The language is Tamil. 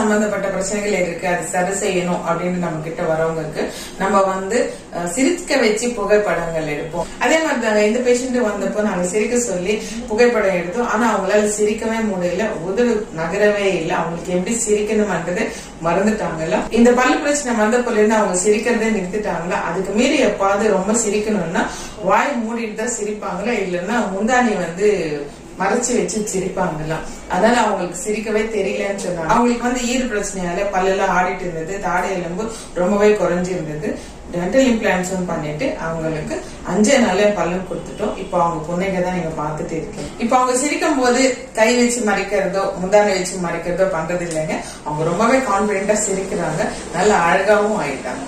சம்பந்தப்பட்ட பிரச்சனைகள் இருக்கு, அது சரி செய்யணும் அப்படின்னு நம்ம கிட்ட வரவங்களுக்கு நம்ம சிரிக்க வச்சு புகைப்படங்கள் எடுப்போம். அதே மாதிரி தாங்க இந்த பேஷண்ட் வந்தப்போ நாங்க சிரிக்க சொல்லி புகைப்படம் எடுத்தோம். ஆனா அவங்களால சிரிக்கவே முடியல, உதடு நகரவே இல்லை. அவங்களுக்கு எப்படி சிரிக்கணும்ன்றது மறந்துட்டாங்கல்ல. இந்த பல்லு பிரச்சனை வந்தப்போல இருந்து அவங்க சிரிக்கிறதே நிறுத்திட்டாங்களா. அதுக்கு மீறி எப்பாவது ரொம்ப சிரிக்கணும்னா வாய் மூடிட்டு தான் சிரிப்பாங்களா, இல்லைன்னா முந்தானி மறைச்சு வச்சு சிரிப்பாங்கல்ல. அதனால அவங்களுக்கு சிரிக்கவே தெரியலன்னு சொன்னாங்க. அவங்களுக்கு ஈறு பிரச்சனையால பல்லெல்லாம் ஆடிட்டு இருந்தது, தாடை எலும்பு ரொம்பவே குறைஞ்சி இருந்தது. டென்டல் இம்ப்ளான்ட்ஸும் பண்ணிட்டு அவங்களுக்கு 5 நாளே பல்லும் கொடுத்துட்டோம். இப்போ அவங்க பொண்ணுங்க தான் நீங்க பாத்துட்டு இருக்கீங்க. இப்போ அவங்க சிரிக்கும் போது கை வச்சு மறைக்கிறதோ முந்தானை வச்சு மறைக்கிறதோ பண்றது இல்லைங்க. அவங்க ரொம்பவே கான்பிடென்டா சிரிக்கிறாங்க, நல்ல அழகாவும் ஆயிட்டாங்க.